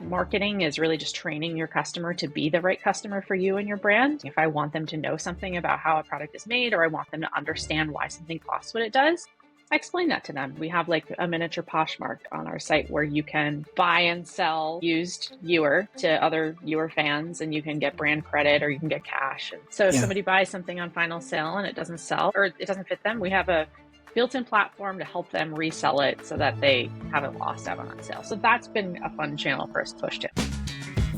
Marketing is really just training your customer to be the right customer for you and your brand. If I want them to know something about how a product is made, or I want them to understand why something costs what it does, I explain that to them. We have like a miniature Poshmark on our site where you can buy and sell used Ewer to other Ewer fans, and you can get brand credit or you can get cash. And so if somebody buys something on final sale and it doesn't sell or it doesn't fit them, we have a built-in platform to help them resell it so that they haven't lost out on sale. So that's been a fun channel for us to push to.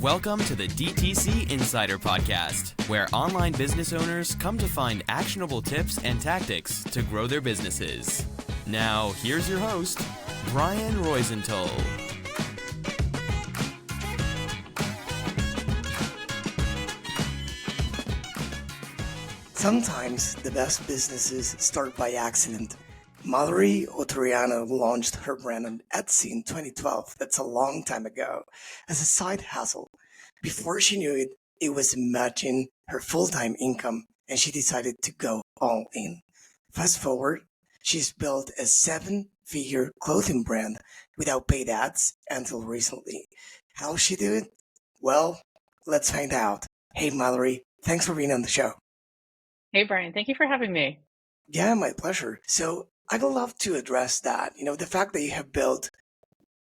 Welcome to the DTC Insider podcast, where online business owners come to find actionable tips and tactics to grow their businesses. Now, here's your host, Brian Roisentul. Sometimes the best businesses start by accident. Mallory Ottariano launched her brand on Etsy in 2012. That's a long time ago, as a side hustle. Before she knew it, it was matching her full-time income, and she decided to go all in. Fast forward, she's built a 7-figure clothing brand without paid ads until recently. How she do it? Well, let's find out. Hey Mallory, thanks for being on the show. Hey Brian, thank you for having me. Yeah, my pleasure. So I'd love to address that. The fact that you have built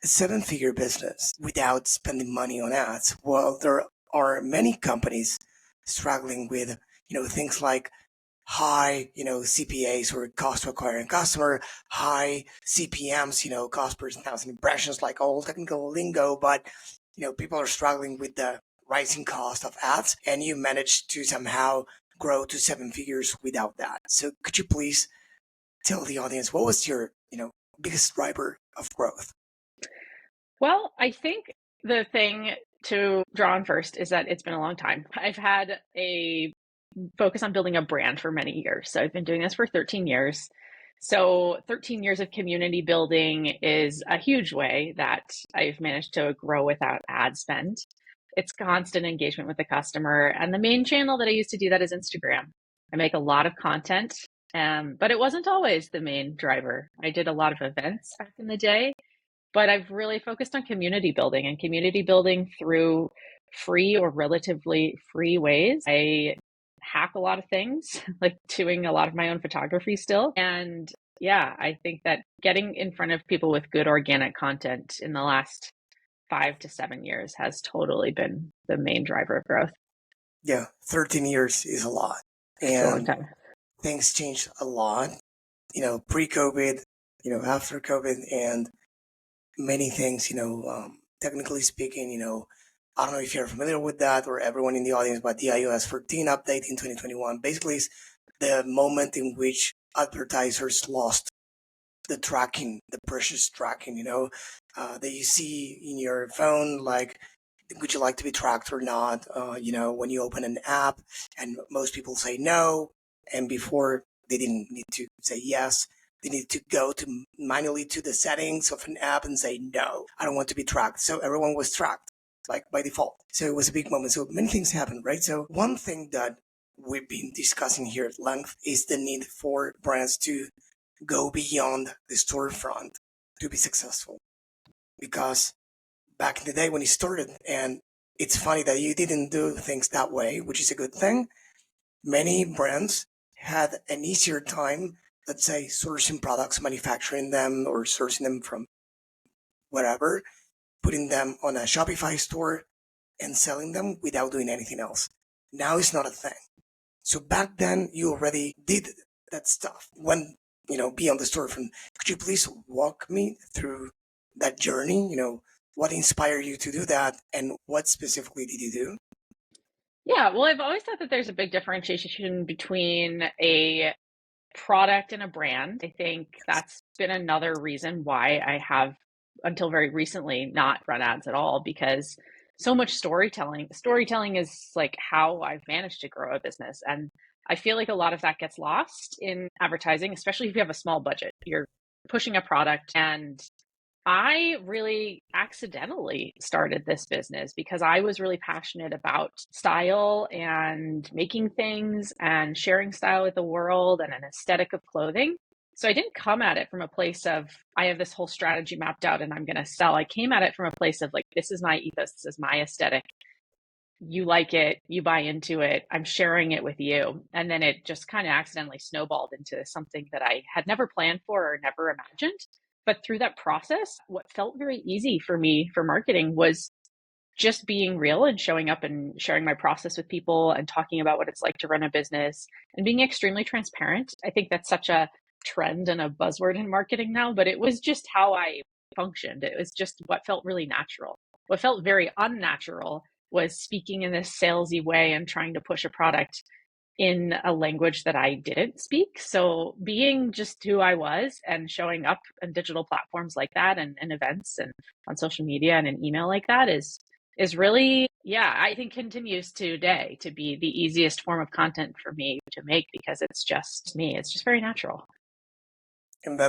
a 7-figure business without spending money on ads. Well, there are many companies struggling with, things like high, CPAs, or cost to acquire a customer, high CPMs, cost per 1,000 impressions, like all technical lingo, but, people are struggling with the rising cost of ads, and you managed to somehow grow to 7 figures without that. So could you please tell the audience, what was your, biggest driver of growth? Well, I think the thing to draw on first is that it's been a long time. I've had a focus on building a brand for many years. So I've been doing this for 13 years. So 13 years of community building is a huge way that I've managed to grow without ad spend. It's constant engagement with the customer. And the main channel that I use to do that is Instagram. I make a lot of content, but it wasn't always the main driver. I did a lot of events back in the day, but I've really focused on community building through free or relatively free ways. I hack a lot of things, like doing a lot of my own photography still. And yeah, I think that getting in front of people with good organic content in the last 5 to 7 years has totally been the main driver of growth. Yeah, 13 years is a lot. And it's a long time. Things changed a lot, pre-COVID, after COVID, and many things, technically speaking, I don't know if you're familiar with that, or everyone in the audience, but the iOS 14 update in 2021 basically is the moment in which advertisers lost the tracking, the precious tracking, that you see in your phone, like, would you like to be tracked or not? When you open an app, and most people say no, and before they didn't need to say yes, they need to go to manually to the settings of an app and say, no, I don't want to be tracked. So everyone was tracked, like by default. So it was a big moment. So many things happened, right? So one thing that we've been discussing here at length is the need for brands to go beyond the storefront to be successful. Because back in the day when you started, and it's funny that you didn't do things that way, which is a good thing, many brands had an easier time, let's say, sourcing products, manufacturing them, or sourcing them from whatever, putting them on a Shopify store and selling them without doing anything else. Now it's not a thing. So back then you already did that stuff. When, beyond the storefront, could you please walk me through that journey? What inspired you to do that, and what specifically did you do? Yeah, well, I've always thought that there's a big differentiation between a product and a brand. I think that's been another reason why I have, until very recently, not run ads at all, because so much storytelling is like how I've managed to grow a business. And I feel like a lot of that gets lost in advertising, especially if you have a small budget. You're pushing a product, and I really accidentally started this business because I was really passionate about style and making things and sharing style with the world and an aesthetic of clothing. So I didn't come at it from a place of, I have this whole strategy mapped out and I'm going to sell. I came at it from a place of like, this is my ethos, this is my aesthetic. You like it, you buy into it, I'm sharing it with you. And then it just kind of accidentally snowballed into something that I had never planned for or never imagined. But through that process, what felt very easy for me for marketing was just being real and showing up and sharing my process with people and talking about what it's like to run a business and being extremely transparent. I think that's such a trend and a buzzword in marketing now, but it was just how I functioned. It was just what felt really natural. What felt very unnatural was speaking in this salesy way and trying to push a product in a language that I didn't speak. So being just who I was and showing up on digital platforms like that and events and on social media and an email like that is really, yeah, I think continues today to be the easiest form of content for me to make because it's just me. It's just very natural. And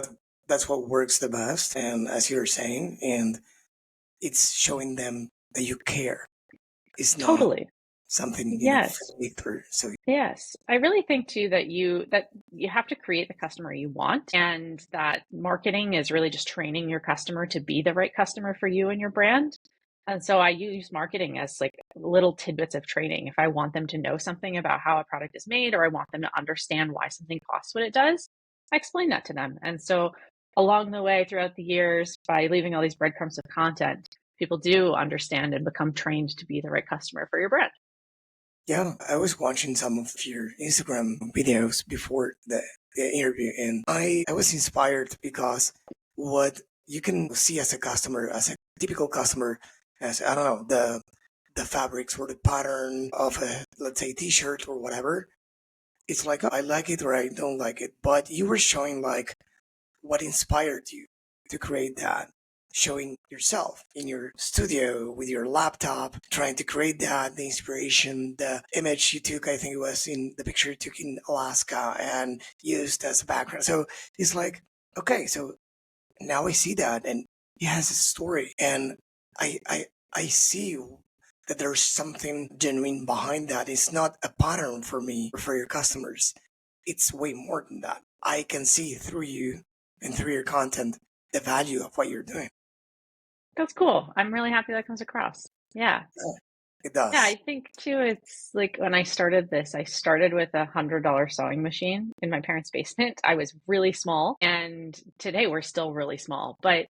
that's what works the best. And as you're saying, and it's showing them that you care. It's not Totally. something, Yes. fake through. So Yes. I really think too that you have to create the customer you want, and that marketing is really just training your customer to be the right customer for you and your brand. And so I use marketing as like little tidbits of training. If I want them to know something about how a product is made, or I want them to understand why something costs what it does, I explain that to them. And so along the way throughout the years, by leaving all these breadcrumbs of content, people do understand and become trained to be the right customer for your brand. yeah, I was watching some of your Instagram videos before the interview, and I was inspired because what you can see as a customer, as a typical customer, as I don't know, the fabrics or the pattern of a, let's say, t-shirt or whatever. It's like, I like it or I don't like it. But you were showing like what inspired you to create that, showing yourself in your studio with your laptop, trying to create that, the inspiration, the image you took, I think it was in the picture you took in Alaska and used as a background. So it's like, okay, so now I see that and it has a story, and I see that there's something genuine behind that. It's not a pattern for me or for your customers. It's way more than that. I can see through you and through your content the value of what you're doing. That's cool. I'm really happy that comes across. Yeah. Yeah, it Yeah, I does. think too, it's like when I started this, I started with $100 sewing machine in my parents' basement. I was really small, and today we're still really small. But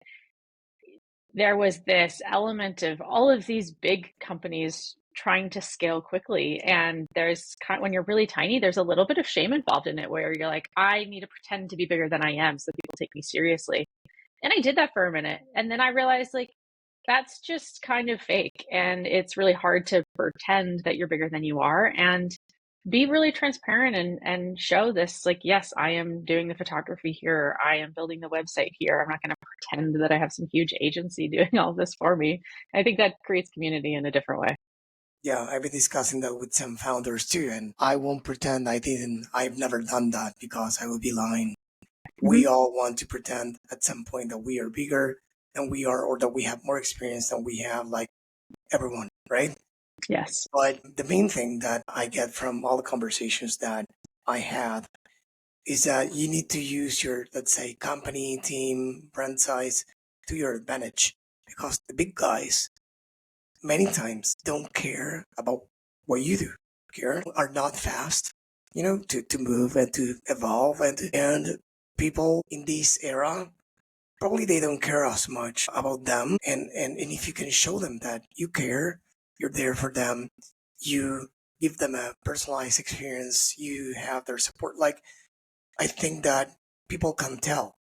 there was this element of all of these big companies trying to scale quickly. And there's kind when you're really tiny, there's a little bit of shame involved in it where you're like, I need to pretend to be bigger than I am so people take me seriously. And I did that for a minute. And then I realized like that's just kind of fake. And it's really hard to pretend that you're bigger than you are and be really transparent and show this like, yes, I am doing the photography here. I am building the website here. I'm not going to pretend that I have some huge agency doing all this for me. I think that creates community in a different way. Yeah, I've been discussing that with some founders too, and I won't pretend I've never done that because I would be lying. Hmm. We all want to pretend at some point that we are bigger than we are, or that we have more experience than we have, like everyone, right? Yes. But the main thing that I get from all the conversations that I had is that you need to use your, let's say, company, team, brand size to your advantage, because the big guys many times don't care about what you do. Care are not fast, to move and to evolve, and people in this era probably they don't care as much about them, and if you can show them that you care, you're there for them, you give them a personalized experience, you have their support, like, I think that people can tell.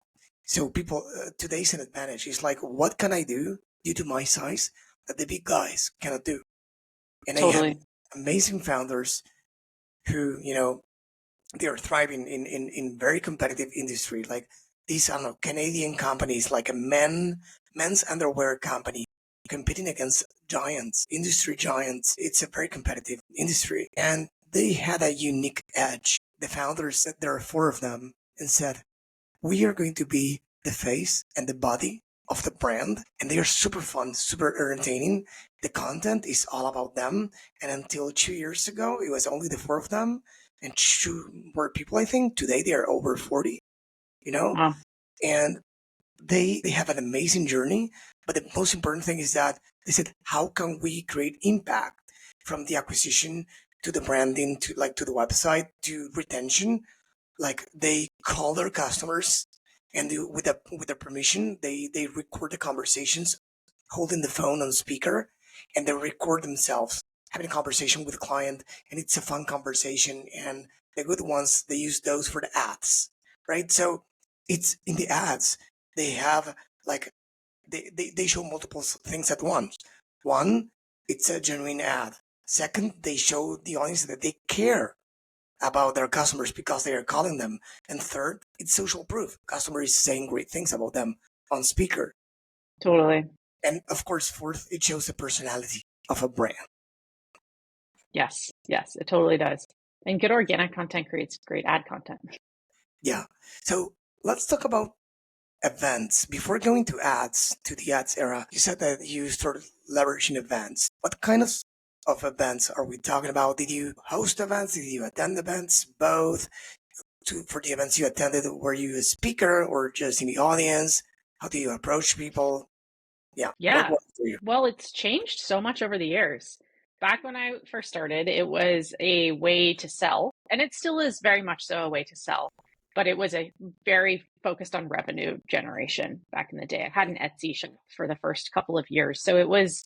So people, today's an advantage. It's like, what can I do due to my size that the big guys cannot do? And I have Totally. amazing founders who, they are thriving in very competitive industry. Like these, I don't know, Canadian companies, like a men's underwear company competing against giants, industry giants. It's a very competitive industry. And they had a unique edge. The founders, there are four of them, and said, we are going to be the face and the body of the brand. And they are super fun, super entertaining. The content is all about them. And until 2 years ago, it was only the four of them and two more people, I think. Today, they are over 40. Wow. And they have an amazing journey. But the most important thing is that they said, how can we create impact from the acquisition to the branding, to the website, to retention? Like they call their customers and with their permission, they record the conversations, holding the phone on speaker, and they record themselves having a conversation with a client, and it's a fun conversation. And the good ones, they use those for the ads, right? So it's in the ads, they have like they show multiple things at once. One, it's a genuine ad. Second, they show the audience that they care about their customers because they are calling them. And third, it's social proof. Customer is saying great things about them on speaker. Totally. And of course, fourth, it shows the personality of a brand. Yes, it totally does. And good organic content creates great ad content. Yeah. So let's talk about events. Before going to the ads era, you said that you started leveraging events. What kind of events are we talking about? Did you host events? Did you attend events? Both? For the events you attended, were you a speaker or just in the audience? How do you approach people? Yeah. What Yeah. worked for you? Well, it's changed so much over the years. Back when I first started, it was a way to sell, and it still is very much so a way to sell, but it was a very focused on revenue generation back in the day. I had an Etsy shop for the first couple of years. So it was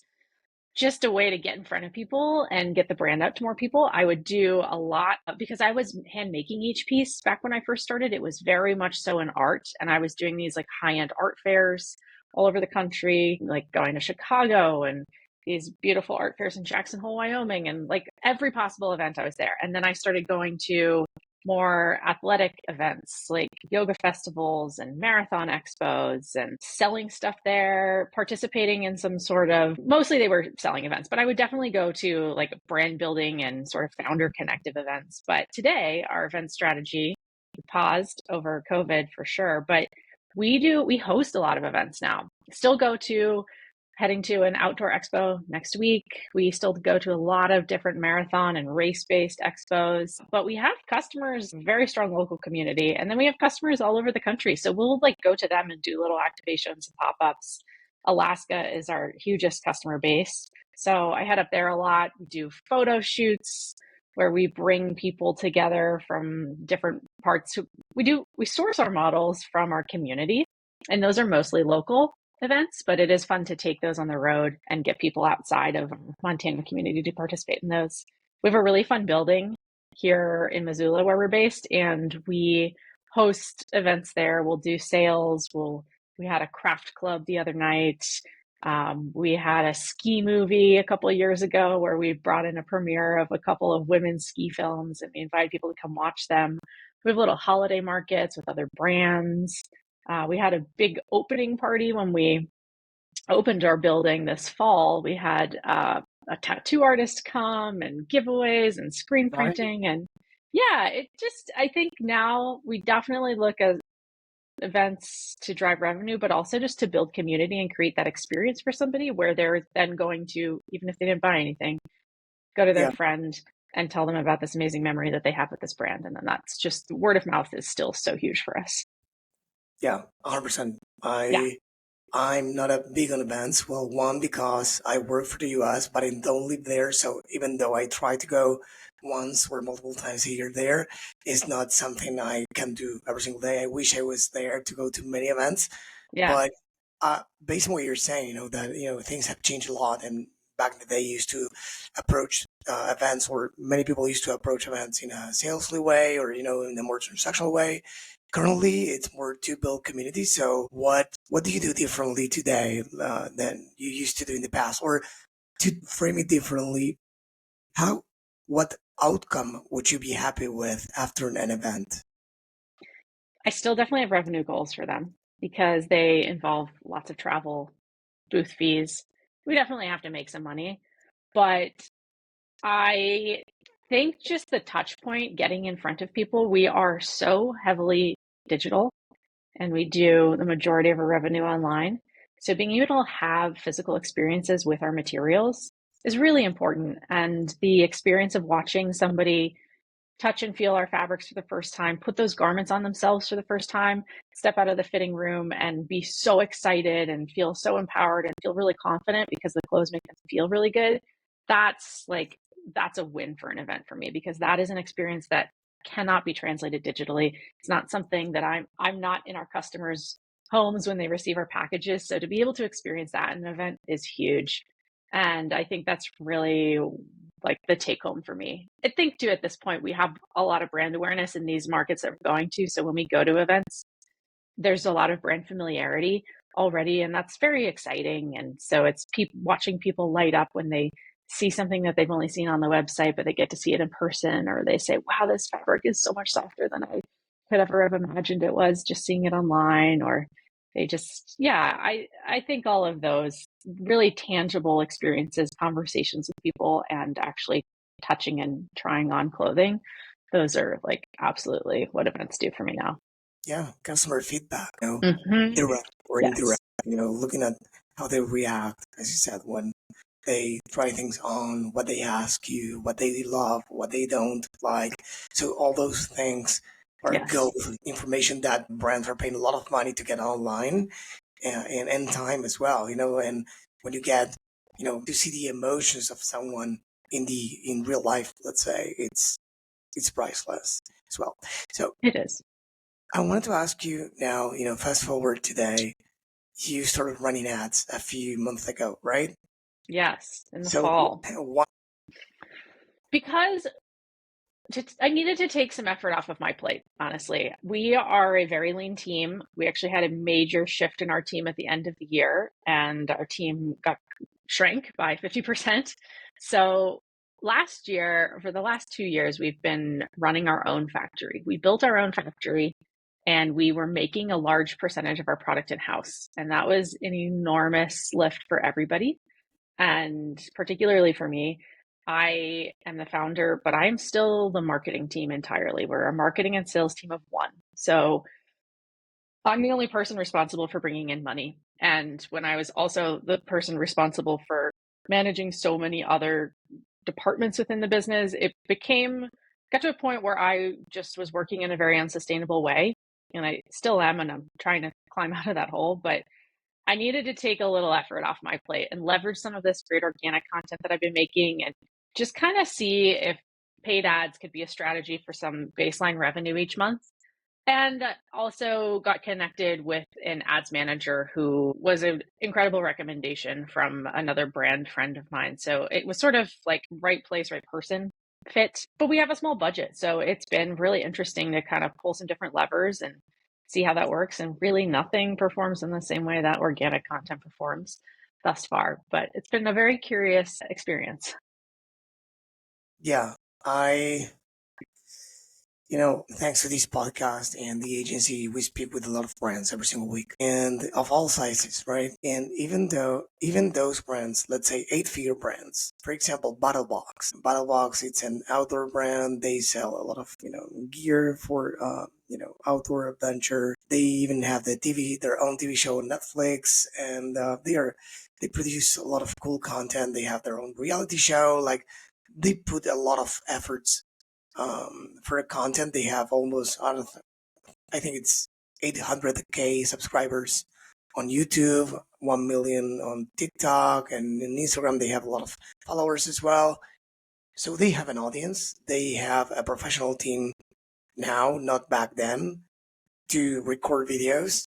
just a way to get in front of people and get the brand out to more people. I would do a lot because I was hand making each piece back when I first started. It was very much so an art, and I was doing these like high-end art fairs all over the country, like going to Chicago and these beautiful art fairs in Jackson Hole, Wyoming, and like every possible event I was there. And then I started going to more athletic events like yoga festivals and marathon expos and selling stuff there, participating in some sort of, mostly they were selling events, but I would definitely go to like brand building and sort of founder connective events. But today, our event strategy paused over COVID for sure, but we host a lot of events now. Still heading to an outdoor expo next week. We still go to a lot of different marathon and race-based expos, but we have customers, very strong local community, and then we have customers all over the country. So we'll like go to them and do little activations and pop-ups. Alaska is our hugest customer base. So I head up there a lot. We do photo shoots where we bring people together from different parts. We source our models from our community, and those are mostly local events, but it is fun to take those on the road and get people outside of Montana community to participate in those. We have a really fun building here in Missoula where we're based, and we host events there. We'll do sales. We had a craft club the other night. We had a ski movie a couple of years ago where we brought in a premiere of a couple of women's ski films, and we invited people to come watch them. We have little holiday markets with other brands. We had a big opening party when we opened our building this fall. We had a tattoo artist come and giveaways and screen printing. And yeah, I think now we definitely look at events to drive revenue, but also just to build community and create that experience for somebody where they're then going to, even if they didn't buy anything, go to their friend and tell them about this amazing memory that they have with this brand. And then that's just word of mouth is still so huge for us. Yeah, 100%. Yeah. I'm not a big on events. Well, one, because I work for the US, but I don't live there. So even though I try to go once or multiple times a year there, it's not something I can do every single day. I wish I was there to go to many events. Yeah. But based on what you're saying, that, things have changed a lot. And back in the day, you used to approach events, or many people used to approach events in a salesly way, or, in a more transactional way. Currently, it's more to build community. So what do you do differently today than you used to do in the past? Or to frame it differently, what outcome would you be happy with after an event? I still definitely have revenue goals for them because they involve lots of travel, booth fees. We definitely have to make some money, but I think just the touch point, getting in front of people, we are so heavily digital and we do the majority of our revenue online. So being able to have physical experiences with our materials is really important. And the experience of watching somebody touch and feel our fabrics for the first time, put those garments on themselves for the first time, step out of the fitting room and be so excited and feel so empowered and feel really confident because the clothes make them feel really good. That's a win for an event for me, because that is an experience that cannot be translated digitally. It's not something that I'm not in our customers' homes when they receive our packages. So to be able to experience that in an event is huge. And I think that's really like the take home for me. I think too, at this point, we have a lot of brand awareness in these markets that we're going to. So when we go to events, there's a lot of brand familiarity already, and that's very exciting. And so it's watching people light up when they see something that they've only seen on the website, but they get to see it in person, or they say, wow, this fabric is so much softer than I could ever have imagined it was just seeing it online. Or they just, yeah, I think all of those really tangible experiences, conversations with people, and actually touching and trying on clothing, those are like absolutely what events do for me now. Yeah, customer feedback, Mm-hmm. direct or Yes. indirect, looking at how they react, as you said, when they try things on, what they ask you, what they love, what they don't like. So all those things are Yes. gold information that brands are paying a lot of money to get online, and time as well, and when you get, to see the emotions of someone in real life, let's say, it's priceless as well. So It is. I wanted to ask you now, fast forward today, you started running ads a few months ago, right? Yes, in the So fall. what? Because I needed to take some effort off of my plate, honestly. We are a very lean team. We actually had a major shift in our team at the end of the year, and our team shrank by 50%. So last year, for the last 2 years, we've been running our own factory. We built our own factory, and we were making a large percentage of our product in-house. And that was an enormous lift for everybody. And particularly for me, I am the founder, but I'm still the marketing team entirely. We're a marketing and sales team of one. So I'm the only person responsible for bringing in money. And when I was also the person responsible for managing so many other departments within the business, it got to a point where I just was working in a very unsustainable way. And I still am, and I'm trying to climb out of that hole. But I needed to take a little effort off my plate and leverage some of this great organic content that I've been making, and just kind of see if paid ads could be a strategy for some baseline revenue each month. And also got connected with an ads manager who was an incredible recommendation from another brand friend of mine. So it was sort of like right place, right person fit. But we have a small budget. So it's been really interesting to kind of pull some different levers and see how that works. And really nothing performs in the same way that organic content performs thus far. But it's been a very curious experience. Yeah, thanks to this podcast and the agency, we speak with a lot of brands every single week, and of all sizes, right? And even those brands, let's say 8-figure brands, for example, Battlebox, it's an outdoor brand. They sell a lot of, gear for, outdoor adventure. They even have their own TV show on Netflix, and they produce a lot of cool content. They have their own reality show. Like, they put a lot of efforts for the content. They have almost, I think it's 800K subscribers on YouTube, 1 million on TikTok, and in Instagram they have a lot of followers as well. So they have an audience. They have a professional team now, not back then, to record videos.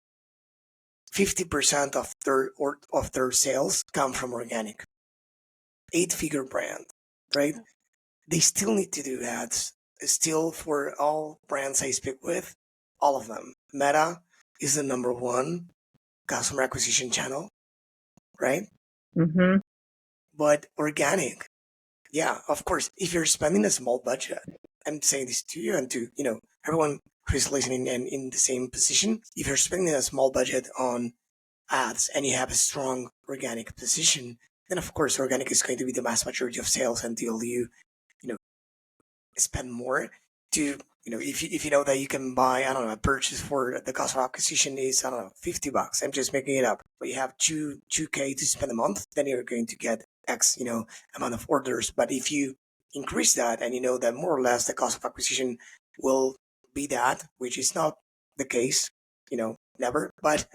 50% of their sales come from organic. 8-figure brand, right? They still need to do ads. Still, for all brands I speak with, all of them, Meta is the number one customer acquisition channel, right? Mm-hmm. But organic, yeah, of course, if you're spending a small budget, I'm saying this to you and to, everyone who's listening and in the same position, if you're spending a small budget on ads and you have a strong organic position, then of course organic is going to be the vast majority of sales until you spend more to, if you know that you can buy, I don't know, a purchase for the cost of acquisition is, I don't know, $50. I'm just making it up. But you have 2K to spend a month, then you're going to get X, amount of orders. But if you increase that, and you know that more or less the cost of acquisition will be that, which is not the case, never. But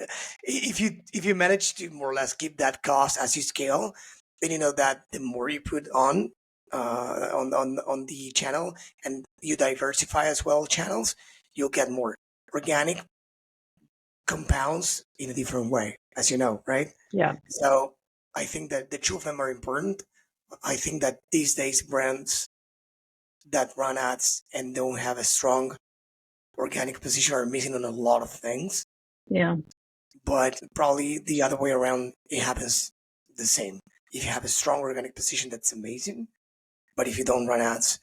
if you manage to more or less keep that cost as you scale, then you know that the more you put on the channel, and you diversify as well channels, you'll get more organic compounds in a different way, as you know, right? Yeah. So I think that the two of them are important. I think that these days brands that run ads and don't have a strong organic position are missing on a lot of things. Yeah. But probably the other way around, it happens the same. If you have a strong organic position, that's amazing. But if you don't run ads,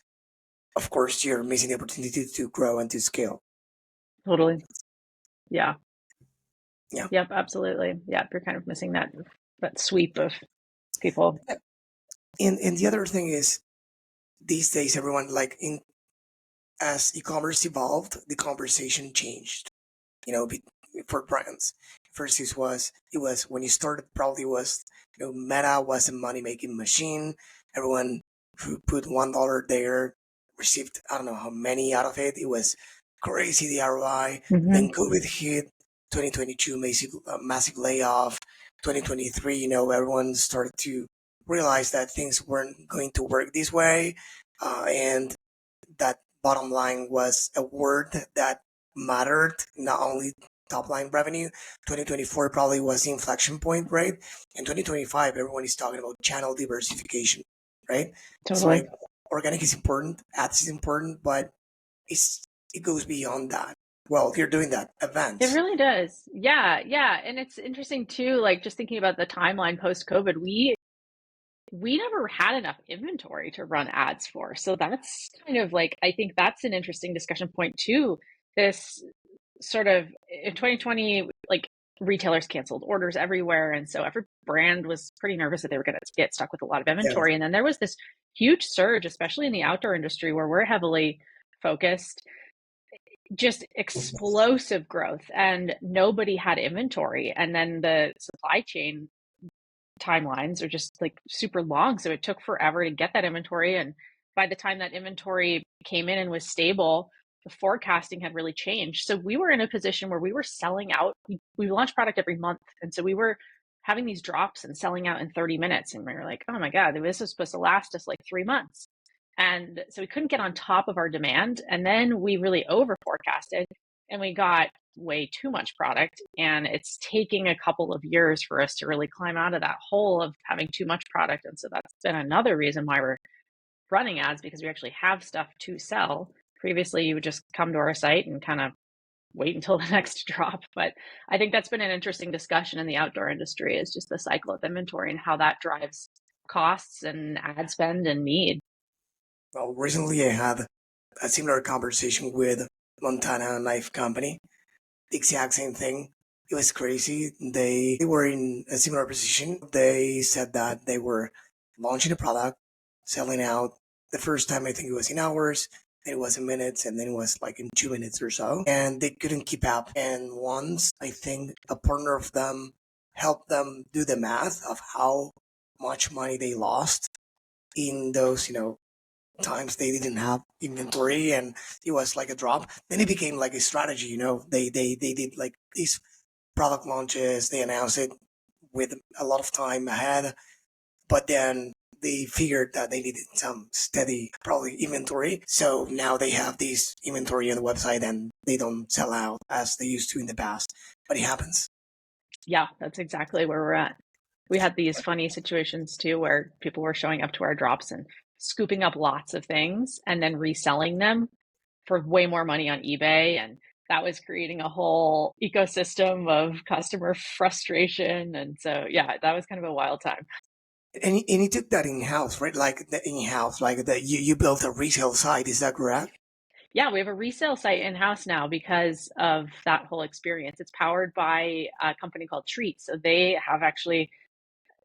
of course, you're missing the opportunity to grow and to scale. Totally. Yeah. Yeah. Yep. Absolutely. Yeah. You're kind of missing that sweep of people. And the other thing is, these days, everyone as e-commerce evolved, the conversation changed. For brands, first it was when you started, probably was Meta was a money making machine. Everyone who put $1 there received, I don't know how many out of it. It was crazy, the ROI. Mm-hmm. Then COVID hit, 2022 massive layoff. 2023, everyone started to realize that things weren't going to work this way, and that bottom line was a word that mattered, not only top line revenue. 2024 probably was the inflection point, right? In 2025, everyone is talking about channel diversification, right? Totally. So organic is important, ads is important, but it goes beyond that. Well, you're doing that, events. It really does. Yeah. Yeah. And it's interesting too, like just thinking about the timeline post-COVID, we never had enough inventory to run ads for. So that's kind of like, I think that's an interesting discussion point too. This sort of in 2020, like retailers canceled orders everywhere. And so every brand was pretty nervous that they were going to get stuck with a lot of inventory. Yeah. And then there was this huge surge, especially in the outdoor industry where we're heavily focused, just explosive growth, and nobody had inventory. And then the supply chain timelines are just like super long. So it took forever to get that inventory. And by the time that inventory came in and was stable, the forecasting had really changed. So we were in a position where we were selling out. We launched product every month. And so we were having these drops and selling out in 30 minutes. And we were like, oh my God, this is supposed to last us like 3 months. And so we couldn't get on top of our demand. And then we really over forecasted and we got way too much product. And it's taking a couple of years for us to really climb out of that hole of having too much product. And so that's been another reason why we're running ads, because we actually have stuff to sell. Previously, you would just come to our site and kind of wait until the next drop. But I think that's been an interesting discussion in the outdoor industry, is just the cycle of inventory and how that drives costs and ad spend and need. Well, recently I had a similar conversation with Montana Knife Company. The exact same thing. It was crazy. They were in a similar position. They said that they were launching a product, selling out. The first time I think it was in hours, then it was in minutes, and then it was like in 2 minutes or so. And they couldn't keep up. And once I think a partner of them helped them do the math of how much money they lost in those, times they didn't have inventory, and it was like a drop. Then it became like a strategy. They did like these product launches. They announced it with a lot of time ahead, but then they figured that they needed some steady, probably inventory. So now they have this inventory on the website, and they don't sell out as they used to in the past. But it happens. Yeah, that's exactly where we're at. We had these funny situations too, where people were showing up to our drops and scooping up lots of things and then reselling them for way more money on eBay. And that was creating a whole ecosystem of customer frustration. And so, yeah, that was kind of a wild time. And you took that in-house, right? Like the in-house, like that you built a resale site. Is that correct? Yeah, we have a resale site in-house now because of that whole experience. It's powered by a company called Treat. So they have actually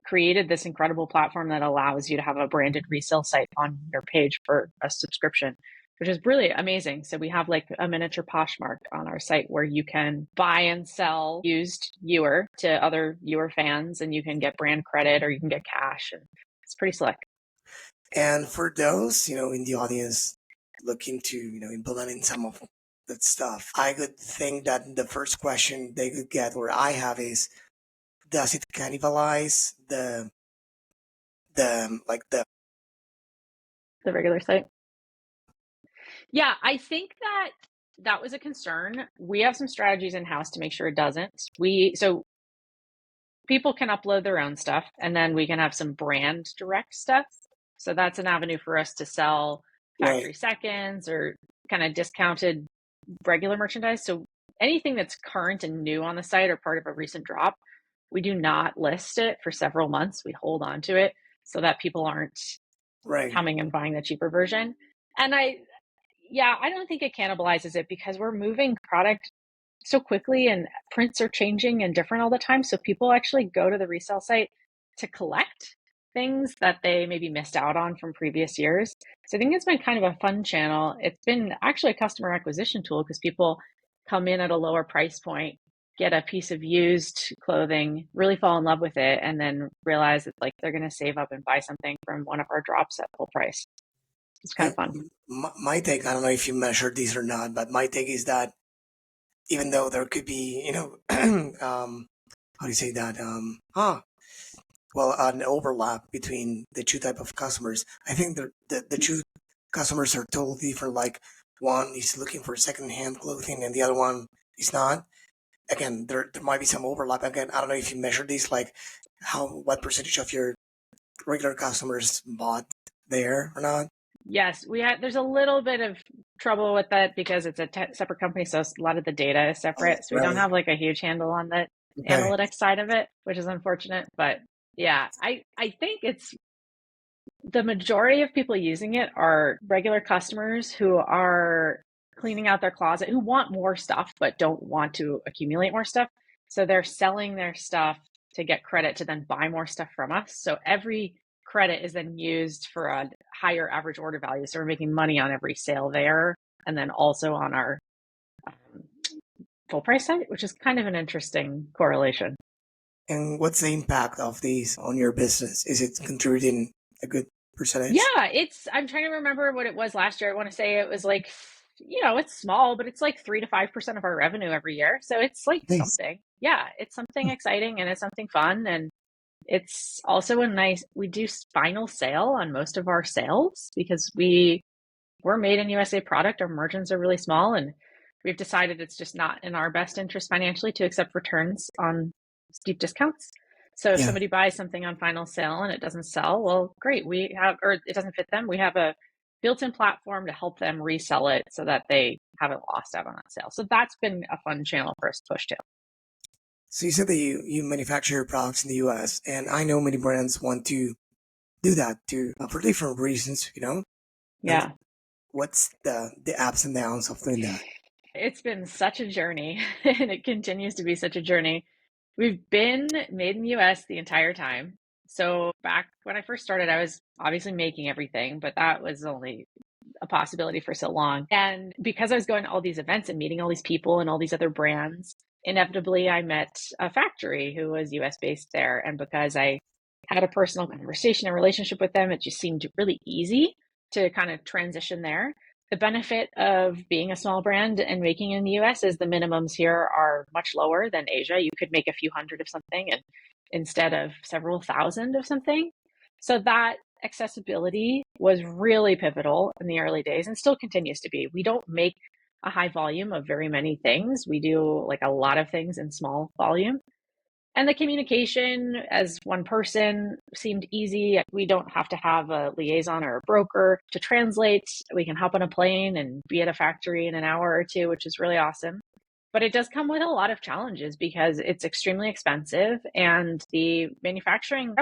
created this incredible platform that allows you to have a branded resale site on your page for a subscription, which is really amazing. So we have like a miniature Poshmark on our site where you can buy and sell used Ewer to other Ewer fans, and you can get brand credit or you can get cash, and it's pretty slick. And for those, in the audience looking to, implementing some of that stuff, I could think that the first question they could get, or I have, is, does it cannibalize The regular site. Yeah, I think that was a concern. We have some strategies in house to make sure it doesn't. So people can upload their own stuff, and then we can have some brand direct stuff. So that's an avenue for us to sell factory right? seconds or kind of discounted regular merchandise. So anything that's current and new on the site or part of a recent drop, we do not list it for several months. We hold on to it so that people aren't Right. coming and buying the cheaper version. And I don't think it cannibalizes it because we're moving product so quickly and prints are changing and different all the time. So people actually go to the resale site to collect things that they maybe missed out on from previous years. So I think it's been kind of a fun channel. It's been actually a customer acquisition tool because people come in at a lower price point, get a piece of used clothing, really fall in love with it, and then realize that like they're going to save up and buy something from one of our drops at full price. It's kind of fun. My take, I don't know if you measured these or not, but my take is that even though there could be, how do you say that? Well, an overlap between the two type of customers. I think the two customers are totally different. Like, one is looking for secondhand clothing and the other one is not. Again, there might be some overlap. Again, I don't know if you measure these, like what percentage of your regular customers bought there or not. Yes, there's a little bit of trouble with that because it's a separate company, so a lot of the data is Oh, separate. So we don't right. have like a huge handle on the Okay. analytics side of it, which is unfortunate. But yeah, I think it's the majority of people using it are regular customers who are cleaning out their closet, who want more stuff but don't want to accumulate more stuff. So they're selling their stuff to get credit to then buy more stuff from us. So every credit is then used for a higher average order value. So we're making money on every sale there and then also on our um, full price site, which is kind of an interesting correlation. And what's the impact of these on your business? Is it contributing a good percentage? Yeah, I'm trying to remember what it was last year. I want to say it was like, it's small, but it's like 3 to 5% of our revenue every year. So it's like Nice. something. Yeah, it's something exciting and it's something fun. And it's also we do final sale on most of our sales because we're made in USA product. Our margins are really small and we've decided it's just not in our best interest financially to accept returns on steep discounts. So if Yeah. somebody buys something on final sale and it doesn't sell, well, great. Or it doesn't fit them. We have a built-in platform to help them resell it so that they haven't lost out on that sale. So that's been a fun channel for us to push to. So you said that you manufacture your products in the US, and I know many brands want to do that too, for different reasons. And Yeah. what's the ups and downs of doing that? It's been such a journey and it continues to be such a journey. We've been made in the US the entire time. So back when I first started, I was obviously making everything, but that was only a possibility for so long. And because I was going to all these events and meeting all these people and all these other brands, inevitably I met a factory who was US based there. And because I had a personal conversation and relationship with them, it just seemed really easy to kind of transition there. The benefit of being a small brand and making in the US is the minimums here are much lower than Asia. You could make a few hundred of something and instead of several thousand of something. So that accessibility was really pivotal in the early days and still continues to be. We don't make a high volume of very many things. We do like a lot of things in small volume. And the communication as one person seemed easy. We don't have to have a liaison or a broker to translate. We can hop on a plane and be at a factory in an hour or two, which is really awesome. But it does come with a lot of challenges because it's extremely expensive and the manufacturing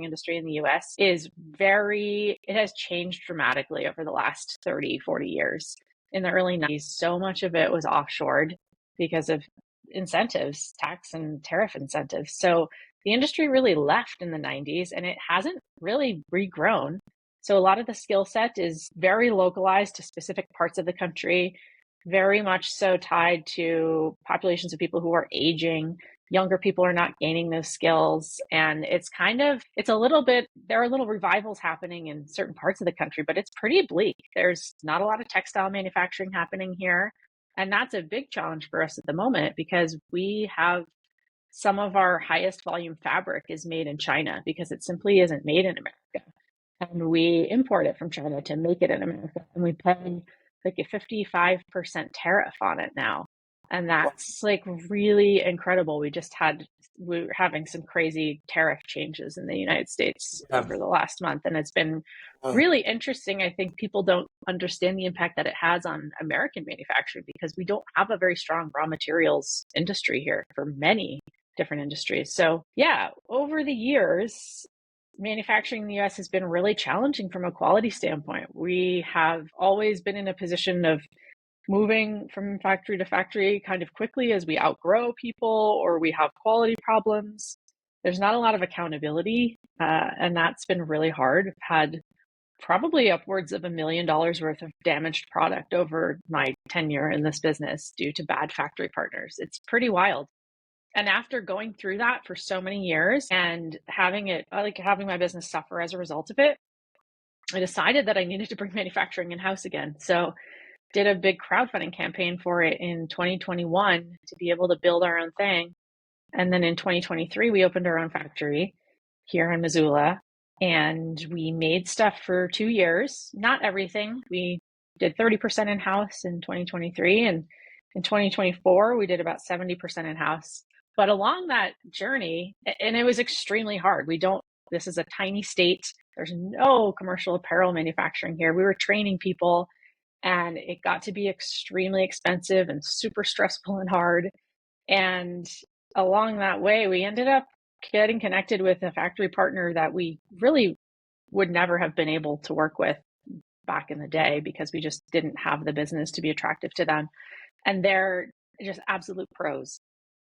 industry in the US it has changed dramatically over the last 30, 40 years. In the early 90s, so much of it was offshored because of incentives, tax and tariff incentives. So the industry really left in the 90s and it hasn't really regrown. So a lot of the skill set is very localized to specific parts of the country, very much so tied to populations of people who are aging. younger people are not gaining those skills. And it's a little bit, there are little revivals happening in certain parts of the country, but it's pretty bleak. There's not a lot of textile manufacturing happening here. And that's a big challenge for us at the moment because we have some of our highest volume fabric is made in China because it simply isn't made in America. And we import it from China to make it in America. And we pay like a 55% tariff on it now. And that's like really incredible. We're having some crazy tariff changes in the United States over the last month. And it's been really interesting. I think people don't understand the impact that it has on American manufacturing because we don't have a very strong raw materials industry here for many different industries. So yeah, over the years, manufacturing in the US has been really challenging from a quality standpoint. We have always been in a position of moving from factory to factory kind of quickly as we outgrow people or we have quality problems. There's not a lot of accountability, and that's been really hard. I've had probably upwards of $1 million worth of damaged product over my tenure in this business due to bad factory partners. It's pretty wild. And after going through that for so many years and having my business suffer as a result of it, I decided that I needed to bring manufacturing in-house again. So did a big crowdfunding campaign for it in 2021 to be able to build our own thing. And then in 2023, we opened our own factory here in Missoula and we made stuff for 2 years. Not everything. We did 30% in-house in 2023. And in 2024, we did about 70% in-house. But along that journey, and it was extremely hard. This is a tiny state. There's no commercial apparel manufacturing here. We were training people and it got to be extremely expensive and super stressful and hard. And along that way, we ended up getting connected with a factory partner that we really would never have been able to work with back in the day because we just didn't have the business to be attractive to them. And they're just absolute pros.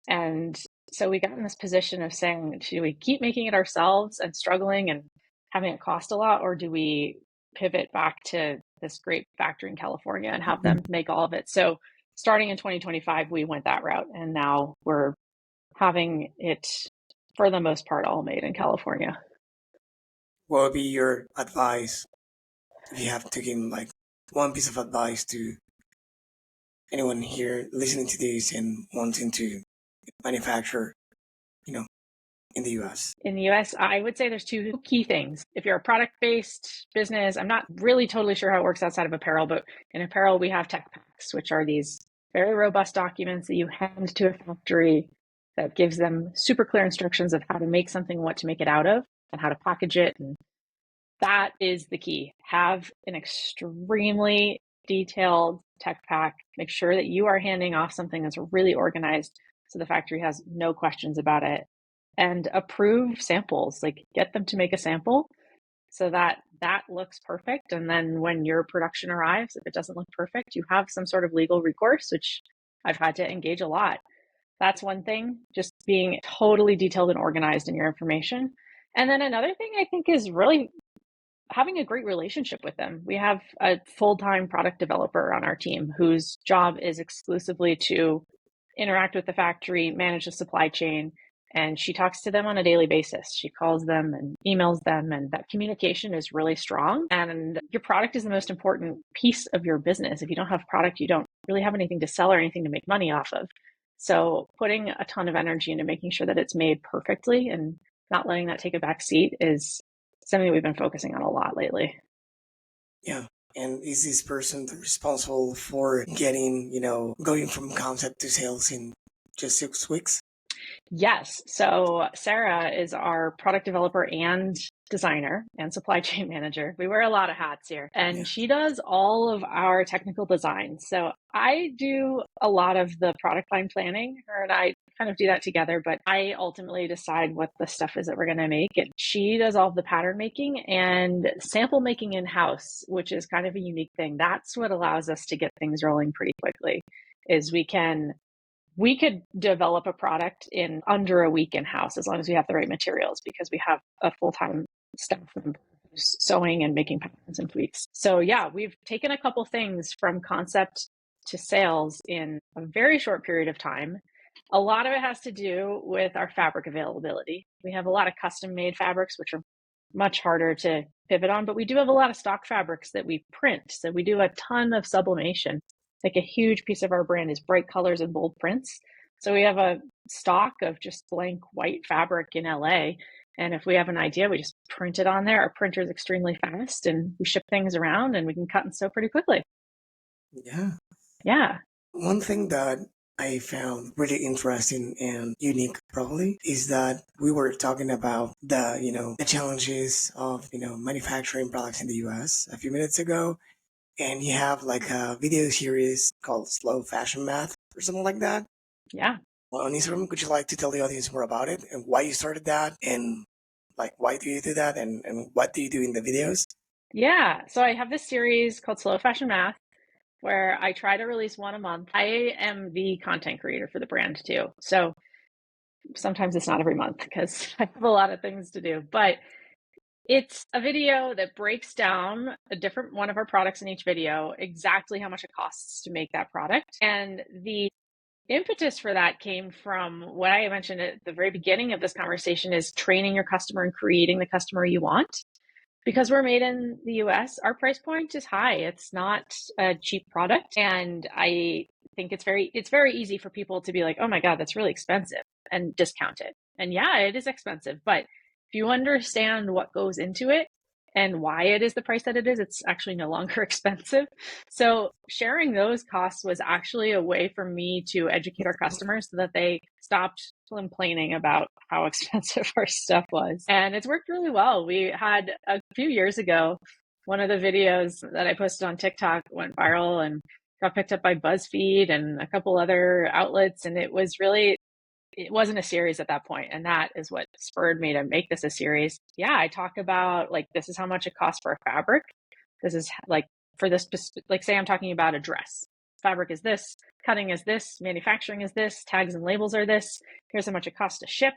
And so we got in this position of saying, do we keep making it ourselves and struggling and having it cost a lot, or do we pivot back to this great factory in California and have them make all of it? So starting in 2025, we went that route, and now we're having it, for the most part, all made in California. What would be your advice if you have to give like one piece of advice to anyone here listening to this and wanting to manufacture, in the US? In the US, I would say there's two key things. If you're a product-based business, I'm not really totally sure how it works outside of apparel, but in apparel, we have tech packs, which are these very robust documents that you hand to a factory that gives them super clear instructions of how to make something, what to make it out of, and how to package it. And that is the key. Have an extremely detailed tech pack. Make sure that you are handing off something that's really organized so the factory has no questions about it. And approve samples, like get them to make a sample so that that looks perfect. And then when your production arrives, if it doesn't look perfect, you have some sort of legal recourse, which I've had to engage a lot. That's one thing, just being totally detailed and organized in your information. And then another thing I think is really having a great relationship with them. We have a full-time product developer on our team whose job is exclusively to interact with the factory, manage the supply chain, and she talks to them on a daily basis. She calls them and emails them, and that communication is really strong. And your product is the most important piece of your business. If you don't have product, you don't really have anything to sell or anything to make money off of. So putting a ton of energy into making sure that it's made perfectly and not letting that take a back seat is something we've been focusing on a lot lately. Yeah. And is this person responsible for getting, going from concept to sales in just 6 weeks? Yes. So Sarah is our product developer and designer and supply chain manager. We wear a lot of hats here, and she does all of our technical design. So I do a lot of the product line planning. Her and I kind of do that together, but I ultimately decide what the stuff is that we're going to make. And she does all of the pattern making and sample making in-house, which is kind of a unique thing. That's what allows us to get things rolling pretty quickly, is we could develop a product in under a week in-house as long as we have the right materials, because we have a full-time staff member who's sewing and making patterns and tweaks. So yeah, we've taken a couple things from concept to sales in a very short period of time. A lot of it has to do with our fabric availability. We have a lot of custom made fabrics, which are much harder to pivot on, but we do have a lot of stock fabrics that we print. So we do a ton of sublimation. Like a huge piece of our brand is bright colors and bold prints. So we have a stock of just blank white fabric in LA. And if we have an idea, we just print it on there. Our printer is extremely fast and we ship things around and we can cut and sew pretty quickly. Yeah. Yeah. One thing that I found really interesting and unique probably is that we were talking about the challenges of, manufacturing products in the US a few minutes ago. And you have like a video series called Slow Fashion Math or something like that Yeah. on Instagram. Would you like to tell the audience more about it and why you started that and like why do you do that and what do you do in the videos? Yeah. So I have this series called Slow Fashion Math where I try to release one a month. I am the content creator for the brand too. So sometimes it's not every month because I have a lot of things to do, but it's a video that breaks down a different one of our products in each video, exactly how much it costs to make that product. And the impetus for that came from what I mentioned at the very beginning of this conversation is training your customer and creating the customer you want. Because we're made in the US, our price point is high. It's not a cheap product. And I think it's very easy for people to be like, oh my God, that's really expensive and discount it. And yeah, it is expensive. But if you understand what goes into it and why it is the price that it is, it's actually no longer expensive. So sharing those costs was actually a way for me to educate our customers so that they stopped complaining about how expensive our stuff was. And it's worked really well. We had a few years ago, one of the videos that I posted on TikTok went viral and got picked up by BuzzFeed and a couple other outlets. And it wasn't a series at that point. And that is what spurred me to make this a series. Yeah, I talk about like, this is how much it costs for a fabric. This is like for this, like say I'm talking about a dress. Fabric is this, cutting is this, manufacturing is this, tags and labels are this. Here's how much it costs to ship.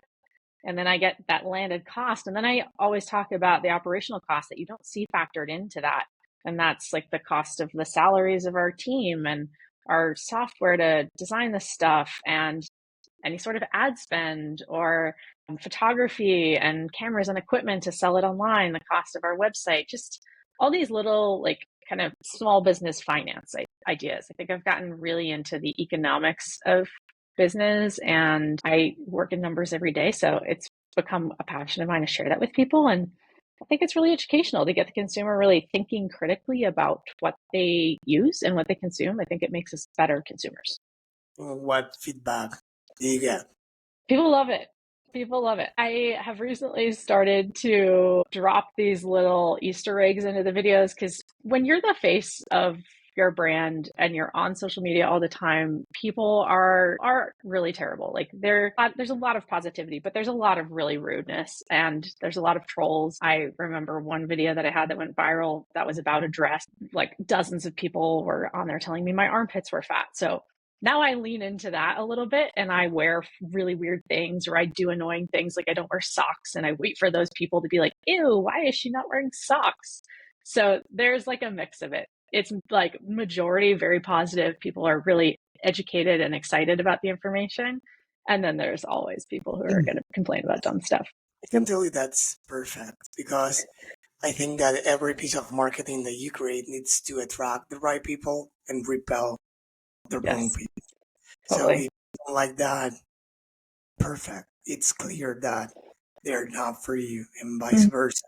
And then I get that landed cost. And then I always talk about the operational cost that you don't see factored into that. And that's like the cost of the salaries of our team and our software to design this stuff and any sort of ad spend or photography and cameras and equipment to sell it online, the cost of our website, just all these little like kind of small business finance ideas. I think I've gotten really into the economics of business and I work in numbers every day. So it's become a passion of mine to share that with people. And I think it's really educational to get the consumer really thinking critically about what they use and what they consume. I think it makes us better consumers. What feedback do you get? People love it. People love it. I have recently started to drop these little Easter eggs into the videos because when you're the face of your brand and you're on social media all the time, people are really terrible. Like there's a lot of positivity, but there's a lot of really rudeness and there's a lot of trolls. I remember one video that I had that went viral that was about a dress. Like dozens of people were on there telling me my armpits were fat. So now I lean into that a little bit and I wear really weird things or I do annoying things. Like I don't wear socks and I wait for those people to be like, ew, why is she not wearing socks? So there's like a mix of it. It's like majority very positive. People are really educated and excited about the information. And then there's always people who are going to complain about dumb stuff. I can tell you that's perfect because I think that every piece of marketing that you create needs to attract the right people and repel the wrong Yes, people. totally. So if you don't like that, perfect. It's clear that they're not for you and vice versa.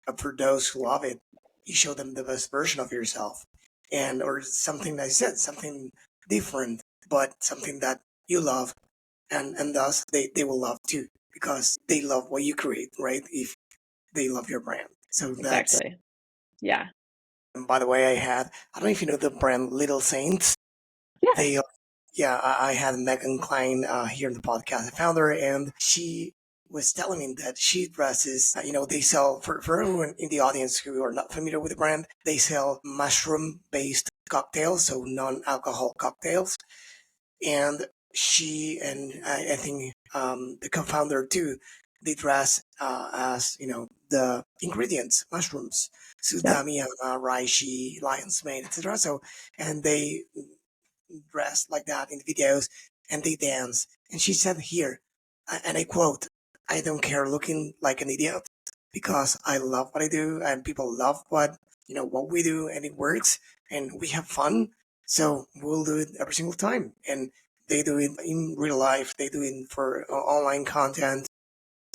But for those who love it, you show them the best version of yourself. And or something I said, something different, but something that you love and thus they will love too because they love what you create, right? If they love your brand. So that's Exactly. Yeah. and by the way, I don't know if you know the brand Little Saints. Yes. They yeah, I had Megan Klein here in the podcast, the founder, and she was telling me that she dresses, they sell, for everyone in the audience who are not familiar with the brand, they sell mushroom-based cocktails, so non-alcohol cocktails. And she and I think the co-founder too, they dress as, the ingredients, mushrooms, sudamia, reishi, lion's mane, etc. So, and they dressed like that in the videos. and they dance. And she said here, and I quote, "I don't care looking like an idiot because I love what I do and people love what we do and it works and we have fun. So we'll do it every single time." And they do it in real life. They do it for online content.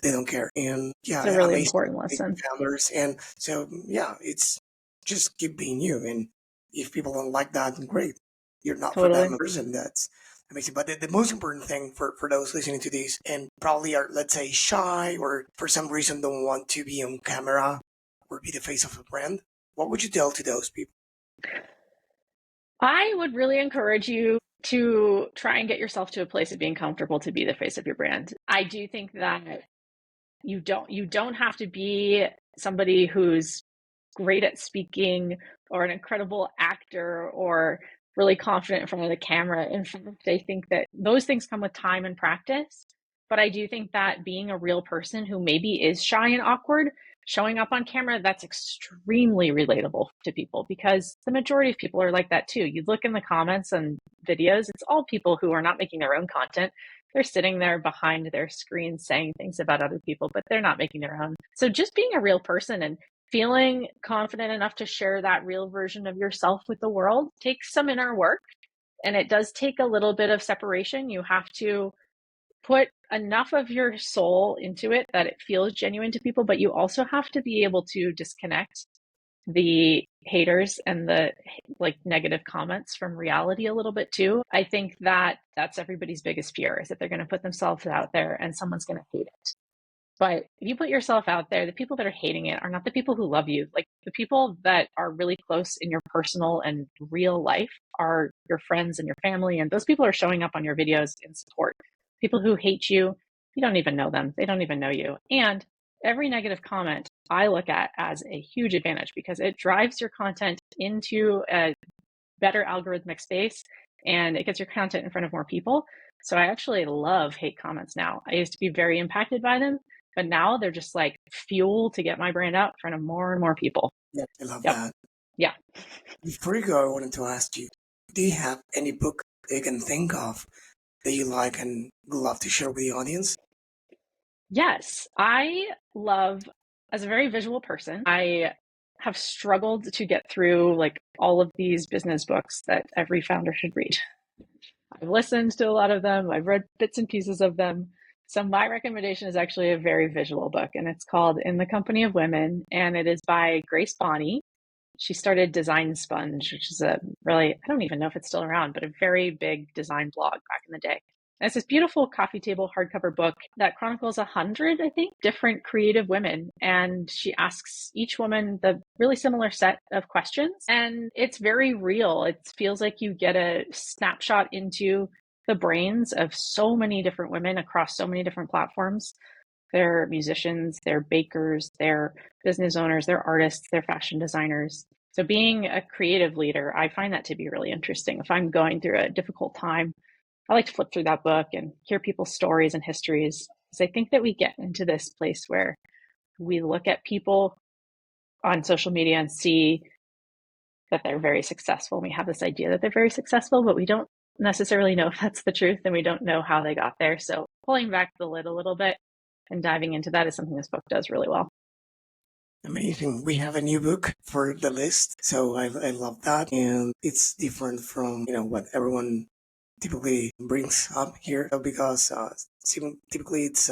They don't care. And It's a yeah, really amazing important lesson. founders. And so, yeah, it's just keep being you. And if people don't like that, great. You're not for Totally. them person. That's amazing. But the most important thing for those listening to this and probably are, let's say, shy or for some reason don't want to be on camera or be the face of a brand, what would you tell to those people? I would really encourage you to try and get yourself to a place of being comfortable to be the face of your brand. I do think that you don't have to be somebody who's great at speaking or an incredible actor or really confident in front of the camera. In fact, I think that those things come with time and practice. But I do think that being a real person who maybe is shy and awkward, showing up on camera, that's extremely relatable to people because the majority of people are like that too. You look in the comments and videos, it's all people who are not making their own content. They're sitting there behind their screen saying things about other people, but they're not making their own. So just being a real person and feeling confident enough to share that real version of yourself with the world takes some inner work. And it does take a little bit of separation. You have to put enough of your soul into it that it feels genuine to people, but you also have to be able to disconnect the haters and the negative comments from reality a little bit too. I think that that's everybody's biggest fear is that they're going to put themselves out there and someone's going to hate it. But if you put yourself out there, the people that are hating it are not the people who love you. Like the people that are really close in your personal and real life are your friends and your family. And those people are showing up on your videos in support. People who hate you, you don't even know them. They don't even know you. And every negative comment I look at as a huge advantage because it drives your content into a better algorithmic space and it gets your content in front of more people. So I actually love hate comments now. I used to be very impacted by them, but now they're just like fuel to get my brand out in front of more and more people. Yeah, I love Yep. that. Yeah. Before you go, I wanted to ask you, do you have any book that you can think of that you like and would love to share with the audience? Yes, I love, as a very visual person, I have struggled to get through like all of these business books that every founder should read. I've listened to a lot of them, I've read bits and pieces of them. So my recommendation is actually a very visual book, and it's called In the Company of Women, and it is by Grace Bonney. She started Design Sponge, which is a really, I don't even know if it's still around, but a very big design blog back in the day. And it's this beautiful coffee table hardcover book that chronicles 100, I think, different creative women. And she asks each woman the really similar set of questions. And it's very real. It feels like you get a snapshot into the brains of so many different women across so many different platforms. They're musicians, they're bakers, they're business owners, they're artists, they're fashion designers. So being a creative leader, I find that to be really interesting. If I'm going through a difficult time, I like to flip through that book and hear people's stories and histories. Because I think that we get into this place where we look at people on social media and see that they're very successful. We have this idea that they're very successful, but we don't necessarily know if that's the truth and we don't know how they got there. So pulling back the lid a little bit and diving into that is something this book does really well. Amazing. We have a new book for the list. So I love that. And it's different from, what everyone typically brings up here because typically it's,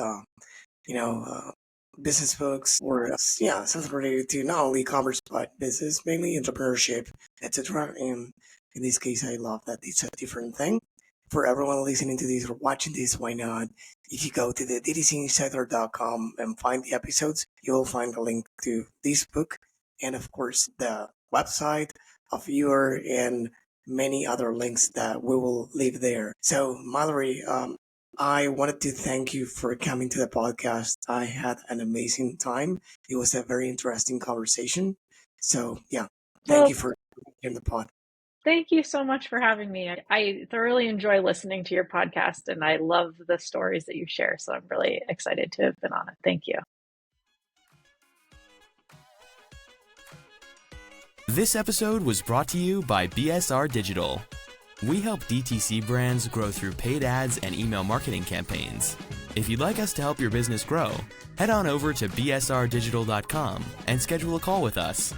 business books or, something related to not only commerce, but business, mainly entrepreneurship, etc. And in this case, I love that it's a different thing. For everyone listening to this or watching this, why not? If you go to the DTCinsider.com and find the episodes, you will find a link to this book and, of course, the website of viewer and many other links that we will leave there. So, Mallory, I wanted to thank you for coming to the podcast. I had an amazing time. It was a very interesting conversation. So, thank you for being in the pod. Thank you so much for having me. I thoroughly enjoy listening to your podcast and I love the stories that you share. So I'm really excited to have been on it. Thank you. This episode was brought to you by BSR Digital. We help DTC brands grow through paid ads and email marketing campaigns. If you'd like us to help your business grow, head on over to bsrdigital.com and schedule a call with us.